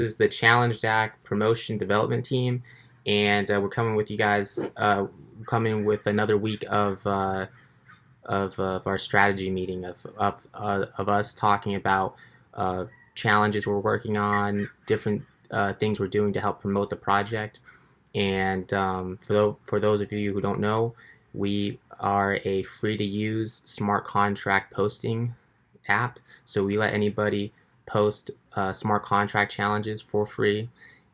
This is the ChallengeDac promotion development team, and we're coming with you guys, coming with another week of our strategy meeting of us talking about challenges we're working on, different things we're doing to help promote the project. And for those of you who don't know, we are a free to use smart contract posting app. So we let anybody post smart contract challenges for free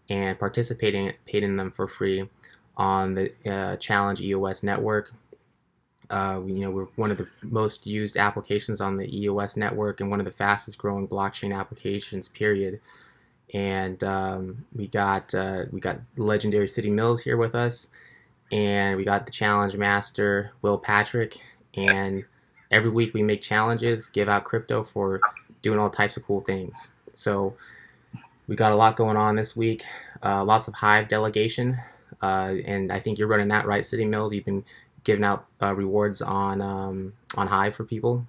and participate in them for free on the Challenge EOS network. We're one of the most used applications on the EOS network and one of the fastest growing blockchain applications, period. And we got legendary City Mills here with us, and we got the challenge master Will Patrick. And every week we make challenges, give out crypto for doing all types of cool things. So we got a lot going on this week. Lots of Hive delegation, and I think you're running that, right, City Mills? You've been giving out rewards on Hive for people.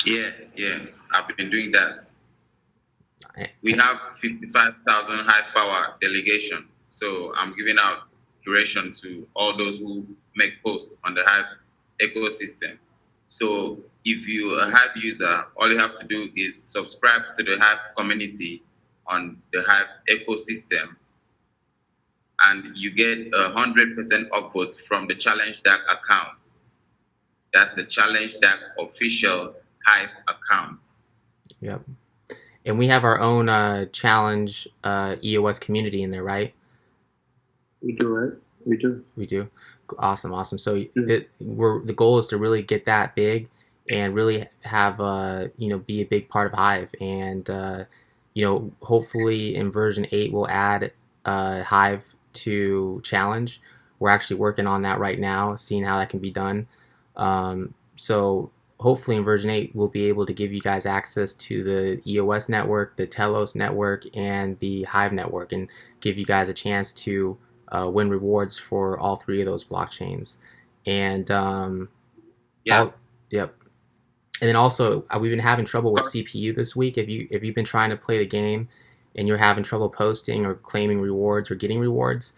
Yeah, I've been doing that. We have 55,000 high power delegation, so I'm giving out curation to all those who make posts on the Hive ecosystem. So if you're a Hive user, all you have to do is subscribe to the Hive community on the Hive ecosystem, and you get 100% upvotes from the ChallengeDac account. That's the ChallengeDac official Hive account. Yep. And we have our own challenge EOS community in there, right? We do, right? We do. We do. Awesome. So the goal is to really get that big and really have be a big part of Hive. And hopefully in version 8 we'll add Hive to Challenge. We're actually working on that right now, seeing how that can be done. So hopefully in version 8 we'll be able to give you guys access to the EOS network, the Telos network, and the Hive network, and give you guys a chance to win rewards for all 3 of those blockchains. And yep. And then also we've been having trouble with CPU this week. If you've been trying to play the game and you're having trouble posting or claiming rewards or getting rewards,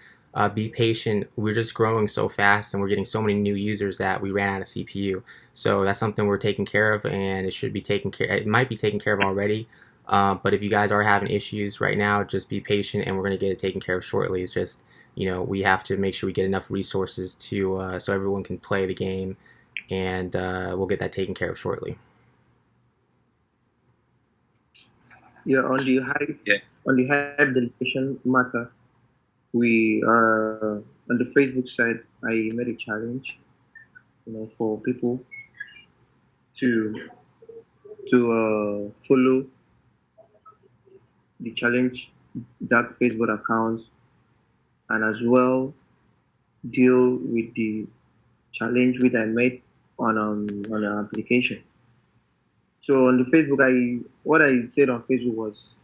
be patient. We're just growing so fast and we're getting so many new users that we ran out of CPU. So that's something we're taking care of, and it should be taken care. It might be taken care of already, but if you guys are having issues right now, just be patient, and we're going to get it taken care of shortly. It's just we have to make sure we get enough resources to so everyone can play the game, and we'll get that taken care of shortly. Yeah, on the Hive delegation matter, we on the Facebook side, I made a challenge, for people to follow the ChallengeDac Facebook account, and as well deal with the challenge which I made on an application. So on the Facebook, what I said on Facebook was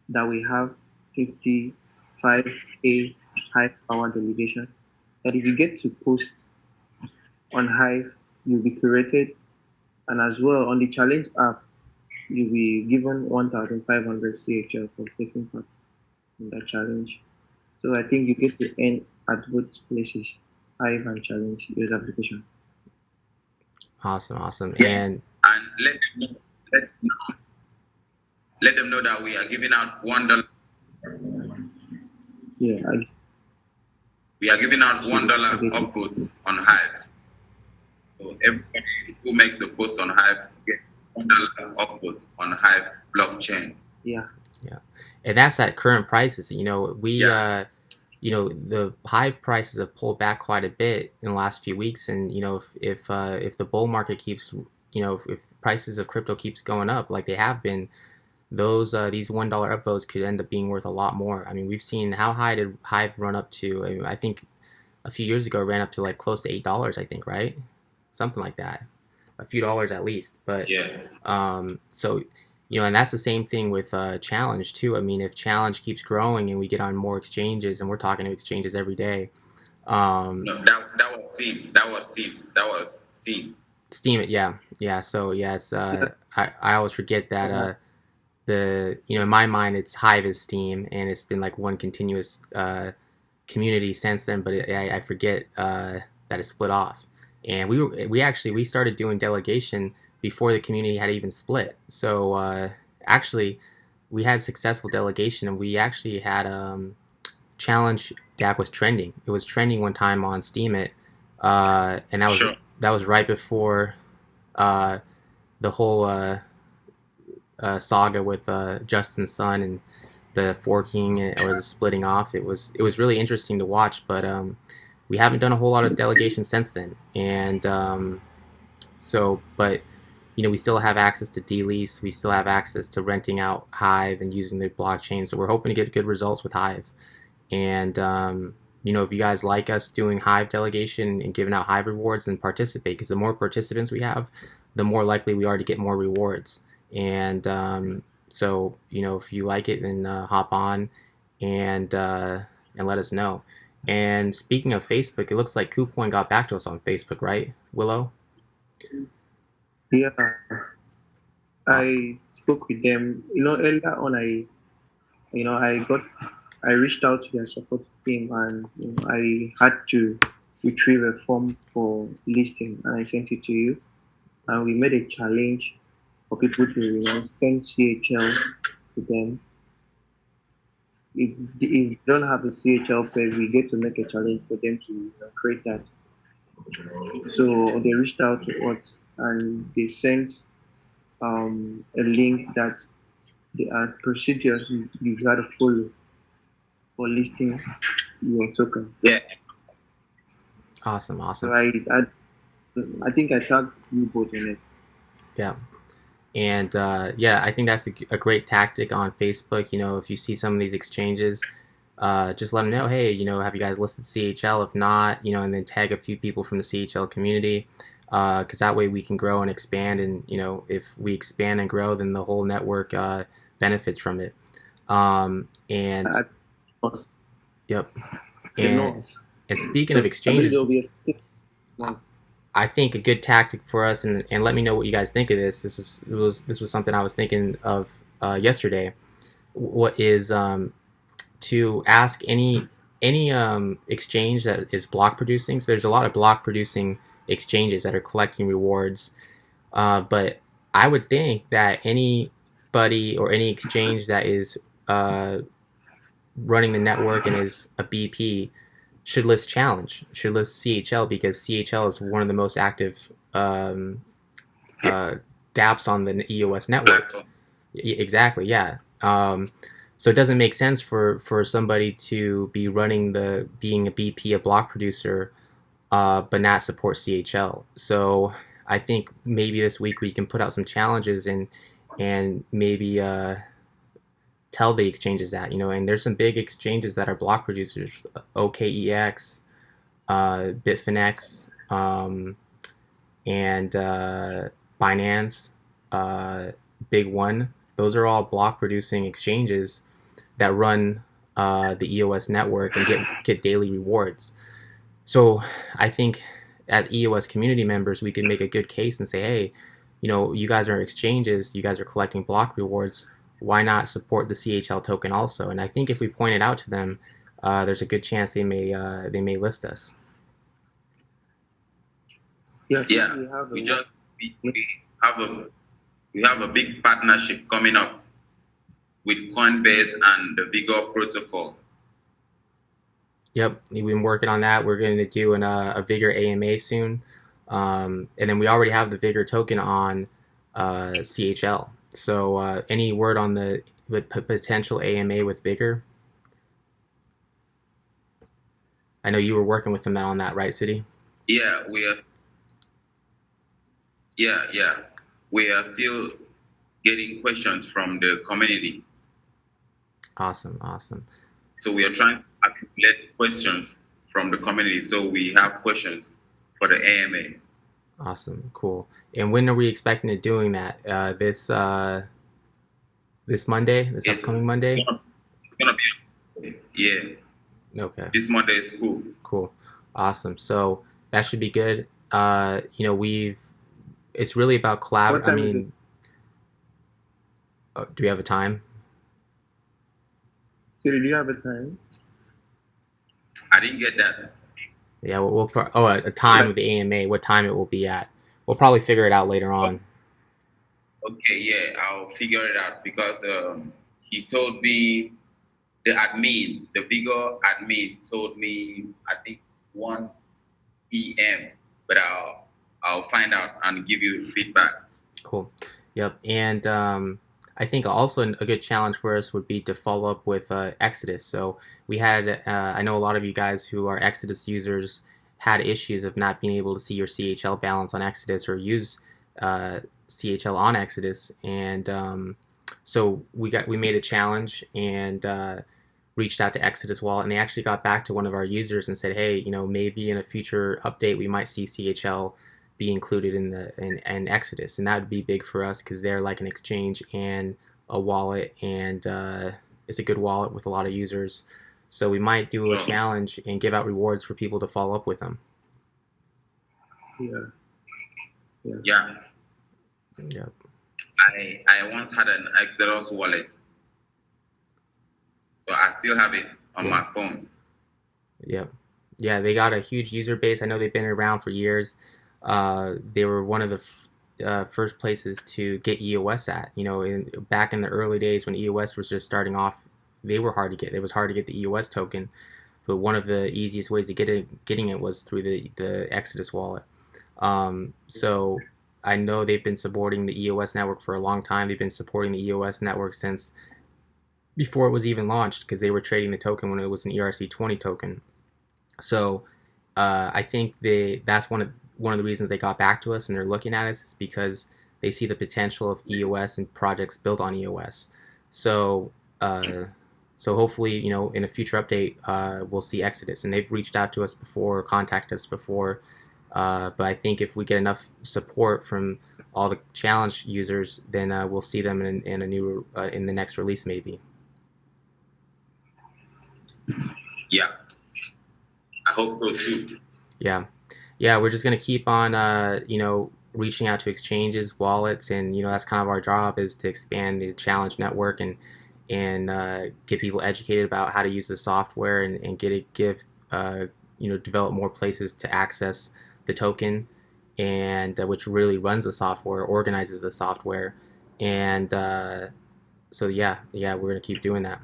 that we have 55K Hive power delegation. That if you get to post on Hive, you'll be curated, and as well on the challenge app, you'll be given 1,500 CHL for taking part in that challenge. So I think you get to earn at both places, Hive and Challenge user application. Awesome. Yeah. And let them know that we are giving out $1. Yeah. We are giving out $1 upvotes on Hive. So everybody who makes a post on Hive gets $1 upvotes on Hive blockchain. Yeah. And that's at current prices. The Hive prices have pulled back quite a bit in the last few weeks, and if the bull market keeps, if prices of crypto keeps going up like they have been, these $1 upvotes could end up being worth a lot more. I mean, we've seen, how high did Hive run up to? I think a few years ago it ran up to like close to $8, I think, right? Something like that, a few dollars at least. But so and that's the same thing with Challenge too. I mean, if Challenge keeps growing and we get on more exchanges, and we're talking to exchanges every day. No, that was Steam. That was Steam. Steam, yeah. So yes, I always forget that in my mind, it's Hive is Steam, and it's been like one continuous community since then. But I forget that it's split off. And we started doing delegation before the community had even split. So actually, we had successful delegation, and we actually had Challenge DAC was trending. It was trending one time on Steemit, and that was right before the whole saga with Justin's son and the forking or the splitting off. It was really interesting to watch, but we haven't done a whole lot of delegation since then. And but we still have access to D-Lease. We still have access to renting out Hive and using the blockchain. So we're hoping to get good results with Hive. And if you guys like us doing Hive delegation and giving out Hive rewards, then participate, because the more participants we have, the more likely we are to get more rewards. And so if you like it, then hop on and let us know. And speaking of Facebook, it looks like KuCoin got back to us on Facebook, right, Willow? Yeah, I spoke with them. Earlier on, I reached out to their support team, and I had to retrieve a form for listing, and I sent it to you. And we made a challenge for people to send CHL to them. If they don't have a CHL page, we get to make a challenge for them to create that. So they reached out to us, and they sent a link that there are procedures you got to follow for listing your token. Yeah. Awesome. So I think I tagged you both in it. Yeah. And I think that's a great tactic on Facebook. If you see some of these exchanges, just let them know, hey, have you guys listed CHL? If not, and then tag a few people from the CHL community, because that way we can grow and expand. And if we expand and grow, then the whole network benefits from it. Yep. And speaking of exchanges, I think a good tactic for us, and let me know what you guys think of this. This was something I was thinking of yesterday. What is to ask any exchange that is block producing. So there's a lot of block producing exchanges that are collecting rewards, but I would think that anybody or any exchange that is running the network and is a BP should list CHL, because CHL is one of the most active dApps on the EOS network. Exactly, yeah. So it doesn't make sense for somebody to be being a BP, a block producer, but not support CHL. So I think maybe this week we can put out some challenges and maybe tell the exchanges that, and there's some big exchanges that are block producers, OKEX, Bitfinex, and Binance, Big One. Those are all block producing exchanges that run the EOS network and get daily rewards. So I think as EOS community members, we can make a good case and say, hey, you guys are exchanges, you guys are collecting block rewards, why not support the CHL token also? And I think if we point it out to them, there's a good chance they may list us. Yes, yeah, we have a big partnership coming up with Coinbase and the Vigor protocol. Yep, we've been working on that. We're going to do a Vigor AMA soon, and then we already have the Vigor token on CHL. So any word on the potential AMA with Vigor? I know you were working with them on that, right, City? Yeah, we are. Yeah, we are still getting questions from the community. Awesome. So we are trying to accumulate questions from the community, so we have questions for the AMA. Awesome, cool. And when are we expecting to doing that? This Monday, upcoming Monday? It's gonna be, yeah. Okay. This Monday is cool. Cool, awesome. So that should be good. It's really about collaborating. I mean, Do we have a time? Siri, do you have a time? I didn't get that. Yeah, a time Like, of the AMA, what time it will be at. We'll probably figure it out later on. Okay, yeah, I'll figure it out because he told me the bigger admin told me I think 1 p.m. But I'll find out and give you feedback. Cool. Yep. And I think also a good challenge for us would be to follow up with Exodus. So we had, I know a lot of you guys who are Exodus users had issues of not being able to see your CHL balance on Exodus or use CHL on Exodus. And so we made a challenge and reached out to Exodus Wallet, and they actually got back to one of our users and said, hey, maybe in a future update we might see CHL be included in Exodus, and that would be big for us because they're like an exchange and a wallet, and it's a good wallet with a lot of users. So we might do a challenge and give out rewards for people to follow up with them. yeah. Yeah. Yep. I once had an Exodus wallet, so I still have it on my phone. Yep. Yeah, they got a huge user base. I know they've been around for years. They were one of the first places to get EOS at. Back in the early days when EOS was just starting off, they were hard to get. It was hard to get the EOS token, but one of the easiest ways to getting it was through the Exodus wallet. So I know they've been supporting the EOS network for a long time. They've been supporting the EOS network since before it was even launched because they were trading the token when it was an ERC20 token. So I think that's one of the reasons they got back to us and they're looking at us is because they see the potential of EOS and projects built on EOS. So so hopefully, in a future update, we'll see Exodus, and they've reached out to us before, contacted us before. But I think if we get enough support from all the challenge users, then we'll see them in a new in the next release maybe. Yeah, I hope so too. Yeah, we're just gonna keep on reaching out to exchanges, wallets, and that's kind of our job is to expand the challenge network and get people educated about how to use the software and develop more places to access the token, and which really runs the software, organizes the software, and so yeah, we're gonna keep doing that,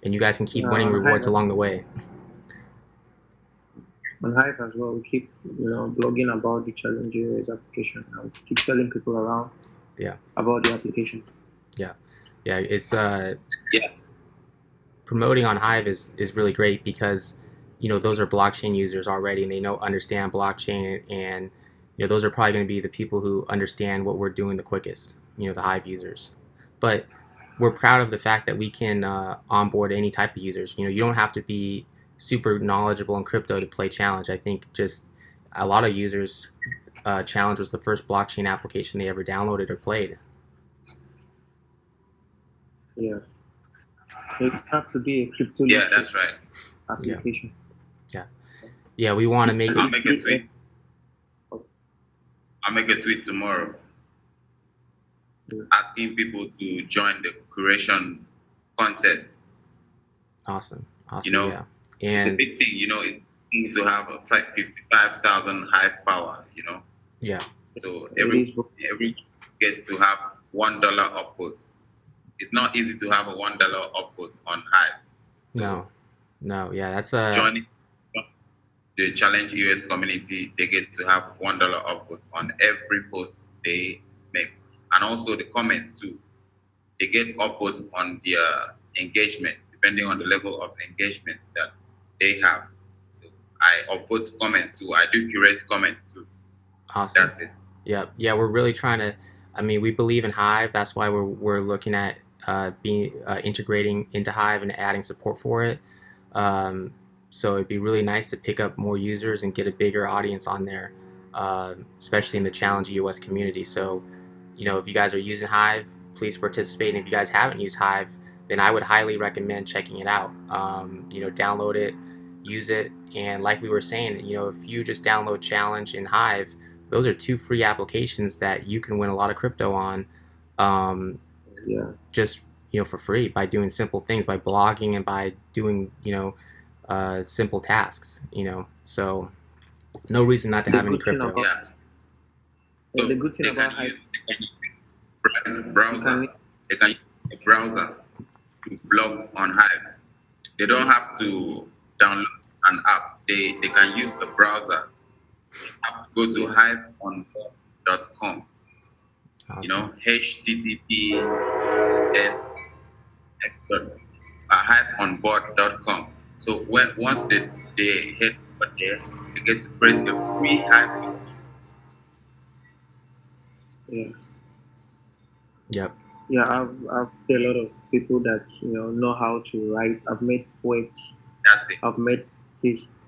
and you guys can keep winning rewards along the way. On Hive as well, we keep blogging about the ChallengeDac application and keep telling people around about the application. It's promoting on Hive is really great because those are blockchain users already and they understand blockchain, and those are probably going to be the people who understand what we're doing the quickest, the Hive users. But we're proud of the fact that we can onboard any type of users. You don't have to be super knowledgeable in crypto to play Challenge. I think just a lot of users, Challenge was the first blockchain application they ever downloaded or played. Yeah, it have to be a crypto. Yeah, that's right. Application. Yeah, we want to make I'll make a tweet. I'll make a tweet tomorrow asking people to join the curation contest. Awesome. Yeah. It's a big thing, it's to have 55,000 Hive power, Yeah. So every gets to have $1 upvote. It's not easy to have a $1 upvote on Hive. So no, yeah, that's joining the Challenge US community, they get to have $1 upvotes on every post they make, and also the comments too. They get upvotes on their engagement depending on the level of engagement that they have. So I upvote comments too. I do curate comments too. Awesome. That's it. Yeah, we're really trying to. I mean, we believe in Hive. That's why we're looking at integrating into Hive and adding support for it. So it'd be really nice to pick up more users and get a bigger audience on there, especially in the Challenge EOS community. So, if you guys are using Hive, please participate. And if you guys haven't used Hive, then I would highly recommend checking it out. Download it, use it, and like we were saying, if you just download Challenge and Hive, those are two free applications that you can win a lot of crypto on. Yeah. just for free by doing simple things, by blogging and by doing simple tasks. So no reason not to The have any good thing crypto. about Yeah. the So good thing they can about Hive, use a you browser. can They can use a browser to blog on Hive. They don't have to download an app. They can use a browser. They have to go to yeah hiveonboard.com. Awesome. HTTPS hiveonboard.com. So once they hit over there, they get to create a free Hive. yeah Yep. yeah. I've met a lot of people that know how to write. I've met poets. That's it. I've met artists.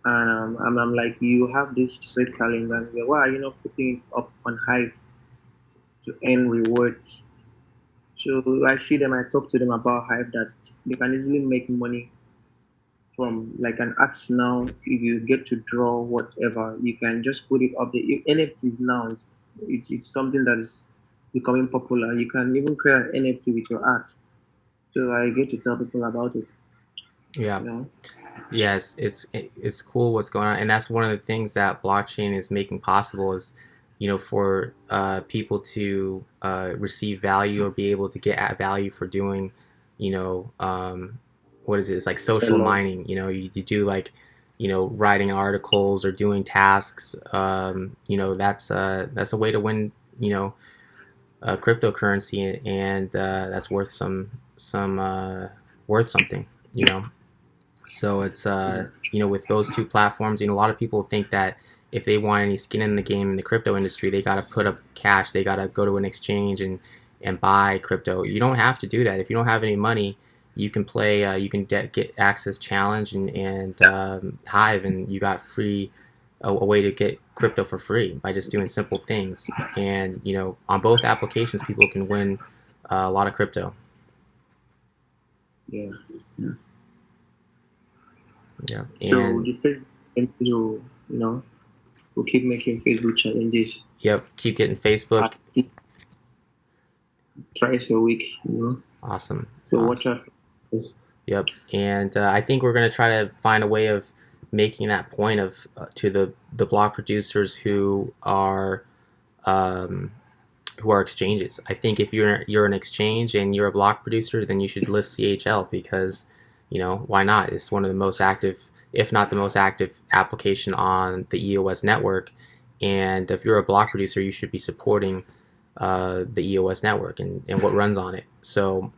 And I'm like, you have this great talent, and why are you not putting it up on Hive to earn rewards? So I see them, I talk to them about Hive that they can easily make money from like an arts now. If you get to draw whatever, you can just put it up there. If NFTs now it's something that is becoming popular. You can even create an NFT with your art. So I get to tell people about it. Yeah. You know, Yes, it's cool what's going on, and that's one of the things that blockchain is making possible is, for people to receive value or be able to get at value for doing, you know, um, what is it? It's like a social lot. mining. You do like, writing articles or doing tasks. That's a way to win. Cryptocurrency, and that's worth something. You know. So it's Yeah. with those two platforms, a lot of people think that if they want any skin in the game in the crypto industry, they got to put up cash, they got to go to an exchange and buy crypto. You don't have to do that. If you don't have any money, you can play. Get access challenge and Hive, and you got free a way to get crypto for free by just doing simple things. And on both applications, people can win a lot of crypto. Yeah. Yeah. Yeah, So and the first thing we'll keep making Facebook challenges yep, keep getting Facebook. at least thrice a week. Awesome. So watch Awesome. out for this. Yep. And I think we're going to try to find a way of making that point of to the block producers um, who are exchanges. I think if you're an exchange and you're a block producer, then you should list CHL because why not? It's one of the most active, if not the most active application on the EOS network. And if you're a block producer, you should be supporting the EOS network and what runs on it. So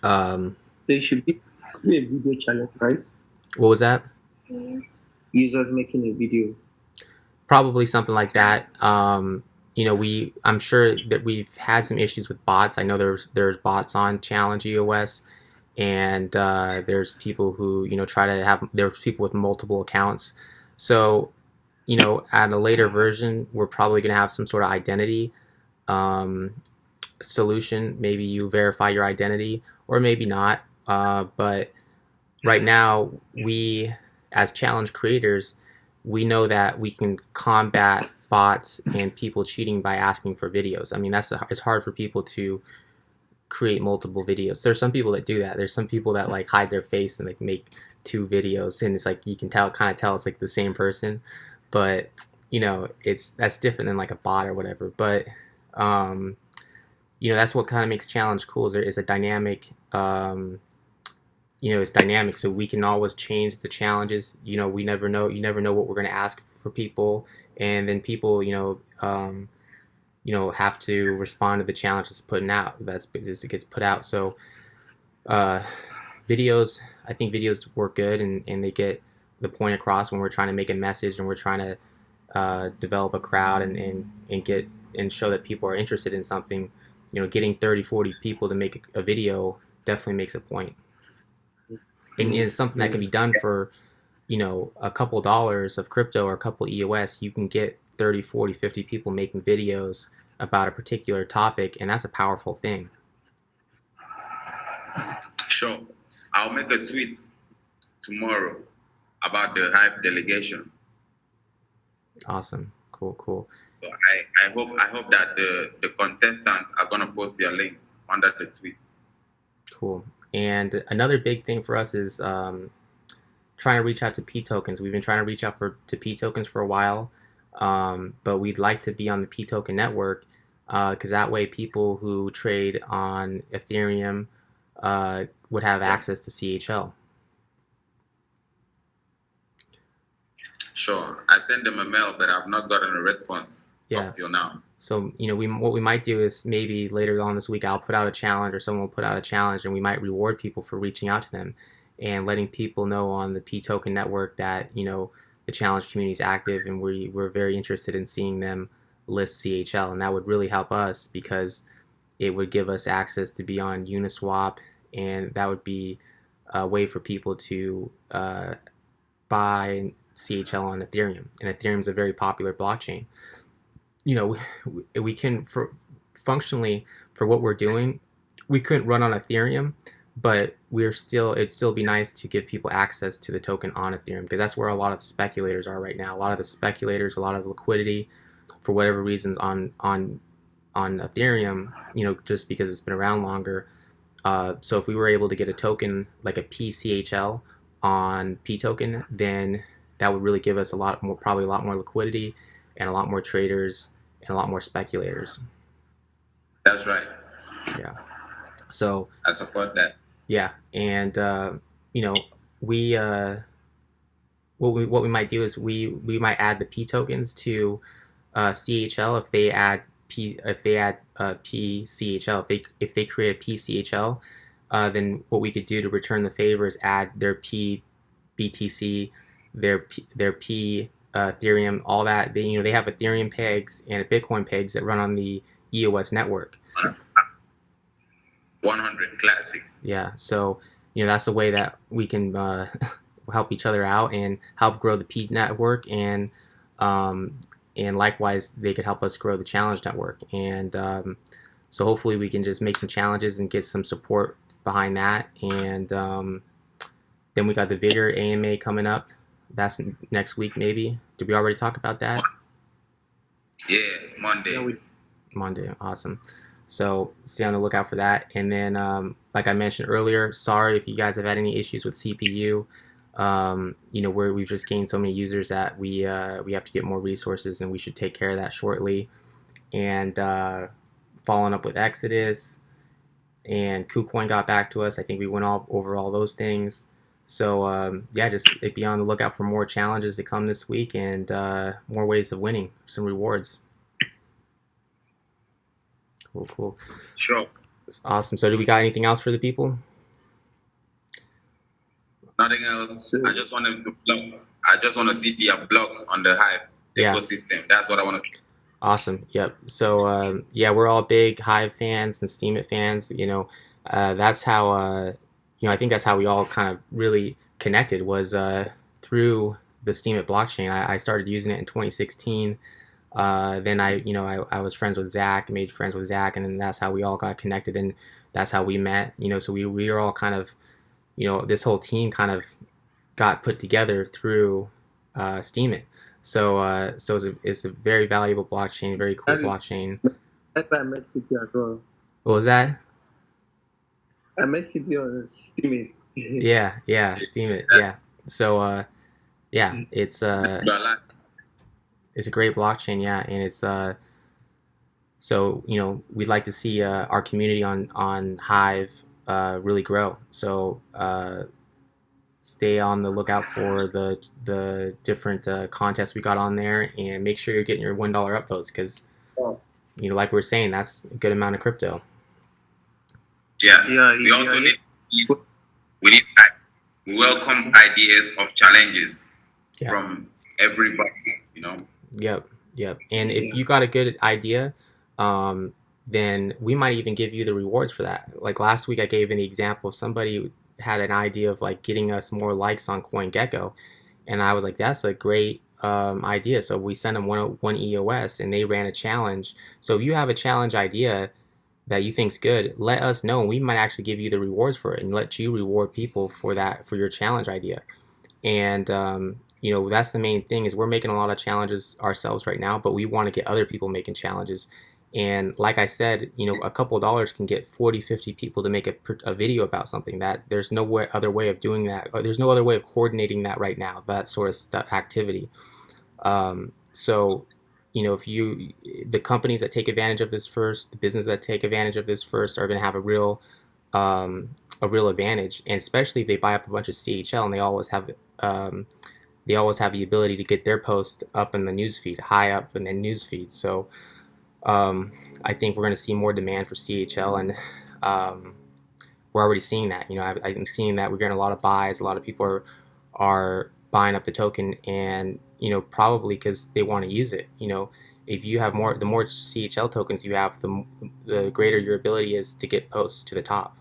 um, So it should be a video challenge, right? what was that? Users making a video. Probably something like that. I'm sure that we've had some issues with bots. I know there's bots on Challenge EOS, and there's people who try to have there's people with multiple accounts. So at a later version, we're probably going to have some sort of identity um, solution. Maybe you verify your identity, or maybe not. But right now, we as challenge creators, we know that we can combat bots and people cheating by asking for videos. I mean, it's hard for people to create multiple videos. There's some people that do that. There's some people that like hide their face and like make two videos, and it's like you can kind of tell it's like the same person, but that's different than like a bot or whatever. But um, that's what kind of makes challenge cool. Is there is a dynamic it's dynamic, so we can always change the challenges. We never know, you never know what we're going to ask for people, and then people have to respond to the challenge that's putting out that's just it gets put out. So uh videos, I think videos work good, and they get the point across when we're trying to make a message and we're trying to develop a crowd and get and show that people are interested in something. Getting 30-40 people to make a video definitely makes a point, and Yeah. it's something that Yeah. can be done for a couple dollars of crypto or a couple EOS. You can get 30, 40, 50 people making videos about a particular topic, and that's a powerful thing. Sure. I'll make a tweet tomorrow about the Hive delegation. Awesome. Cool. So I hope that the contestants are gonna post their links under the tweet. Cool. And another big thing for us is trying to reach out to P tokens. We've been trying to reach out to P tokens for a while, but we'd like to be on the P token network because that way people who trade on Ethereum would have access to CHL. Sure, I sent them a mail, but I've not gotten a response up till now. So what we might do is maybe later on this week I'll put out a challenge, or someone will put out a challenge, and we might reward people for reaching out to them and letting people know on the P token network that the challenge community is active, and we're very interested in seeing them list CHL, and that would really help us because it would give us access to be on Uniswap, and that would be a way for people to buy CHL on Ethereum, and Ethereum is a very popular blockchain. We can functionally for what we're doing, we couldn't run on Ethereum, but it'd still be nice to give people access to the token on Ethereum because that's where a lot of the speculators are right now. A lot of the speculators, a lot of liquidity, for whatever reasons on Ethereum, just because it's been around longer. So if we were able to get a token like a PCHL on P token, then that would really give us probably a lot more liquidity and a lot more traders and a lot more speculators. That's right. Yeah. So I support that. Yeah, and we what we might do is we might add the P tokens to CHL if they add PCHL. If they create a PCHL, then what we could do to return the favor is add their P BTC, their P Ethereum, all that. They have Ethereum pegs and Bitcoin pegs that run on the EOS network. 100 classic. Yeah, so that's a way that we can help each other out and help grow the P network, and likewise they could help us grow the challenge network. And so hopefully we can just make some challenges and get some support behind that. And then we got the Vigor AMA coming up. That's next week, maybe. Did we already talk about that? Yeah, Monday. Monday, awesome. So stay on the lookout for that. And then, like I mentioned earlier, sorry if you guys have had any issues with CPU. Where we've just gained so many users that we have to get more resources, and we should take care of that shortly. And following up with Exodus, and KuCoin got back to us. I think we went over all those things. So just be on the lookout for more challenges to come this week, and more ways of winning, some rewards. Cool. Sure. Awesome. So do we got anything else for the people? Nothing else. I just want to see their blogs on the Hive ecosystem. That's what I want to see. Awesome. Yep. So we're all big Hive fans and Steemit fans. That's how I think that's how we all kind of really connected, was through the Steemit blockchain. I started using it in 2016. Then I was friends with Zach, made friends with Zach, and then that's how we all got connected, and that's how we met. So we were all kind of, this whole team kind of got put together through Steemit. So it's a very valuable blockchain, very cool blockchain. That's why I met City as well. What was that? I met City on Steemit. Yeah, Steemit. Yeah. So it's a great blockchain, yeah, and it's we'd like to see our community on Hive really grow. So stay on the lookout for the different contests we got on there, and make sure you're getting your $1 upvotes, because like we were saying, that's a good amount of crypto. Yeah. We also we welcome ideas of challenges from everybody. Yep. And if you got a good idea, then we might even give you the rewards for that. Like last week, I gave an example of somebody had an idea of like getting us more likes on CoinGecko, and I was like, that's a great idea. So we sent them one EOS, and they ran a challenge. So if you have a challenge idea that you think's good, let us know, and we might actually give you the rewards for it, and let you reward people for that, for your challenge idea. And that's the main thing is we're making a lot of challenges ourselves right now, but we want to get other people making challenges. And like I said, a couple of dollars can get 40, 50 people to make a video about something that there's no other way of doing that. Or there's no other way of coordinating that right now, that sort of activity. So, if the companies that take advantage of this first, the businesses that take advantage of this first are going to have a real advantage. And especially if they buy up a bunch of CHL and they always have the ability to get their post up in the newsfeed, high up in the newsfeed. So I think we're going to see more demand for CHL, and we're already seeing that. I'm seeing that we're getting a lot of buys. A lot of people are buying up the token, and probably because they want to use it. If you have the more CHL tokens you have, the greater your ability is to get posts to the top.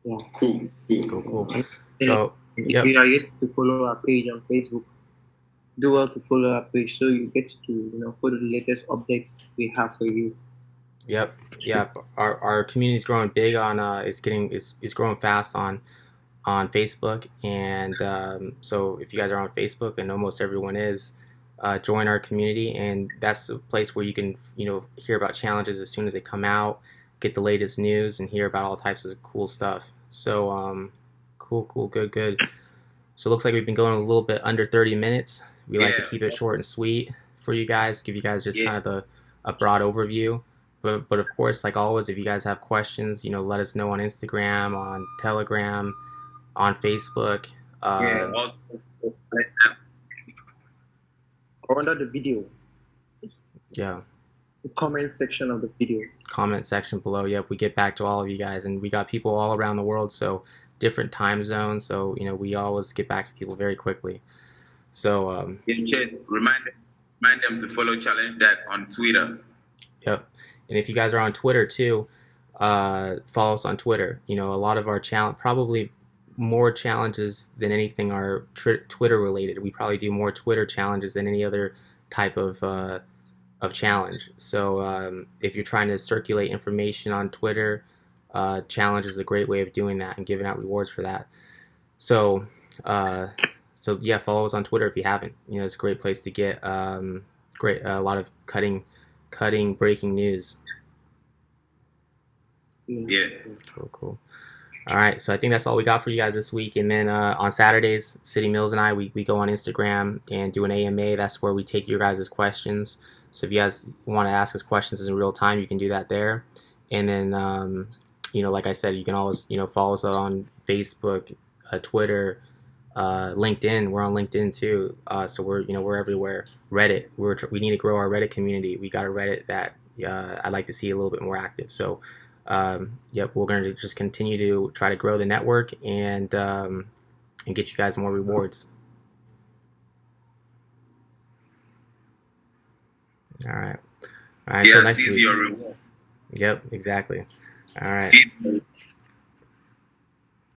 Yeah. Cool. So, if you are yet to follow our page on Facebook, do well to follow our page so you get to follow the latest updates we have for you. Yep. Our community is growing big on is growing fast on Facebook, and so if you guys are on Facebook, and almost everyone is, join our community, and that's a place where you can hear about challenges as soon as they come out, get the latest news, and hear about all types of cool stuff. So cool, good. So it looks like we've been going a little bit under 30 minutes. We like to keep it short and sweet for you guys, give you guys just kind of a broad overview. But of course, like always, if you guys have questions, let us know on Instagram, on Telegram, on Facebook. Or under the video. Yeah. The comment section of the video. Comment section below. Yep, we get back to all of you guys, and we got people all around the world, so different time zones. So we always get back to people very quickly. So remind them to follow ChallengeDac on Twitter. Yep, and if you guys are on Twitter too, follow us on Twitter. A lot of our probably more challenges than anything are Twitter related. We probably do more Twitter challenges than any other type of challenge. So if you're trying to circulate information on Twitter, challenge is a great way of doing that and giving out rewards for that. So yeah, follow us on Twitter if you haven't. It's a great place to get a lot of cutting breaking news. Yeah. Cool. All right, so I think that's all we got for you guys this week. And then on Saturdays, City Mills and I, we go on Instagram and do an AMA. That's where we take your guys' questions. So if you guys want to ask us questions in real time, you can do that there. And then, like I said, you can always, follow us on Facebook, Twitter, LinkedIn. We're on LinkedIn too. So we're everywhere. Reddit. We need to grow our Reddit community. We got a Reddit that I'd like to see a little bit more active. So yep, we're going to just continue to try to grow the network and get you guys more rewards. All right. Yeah, seize your reward. Yep, exactly. All right.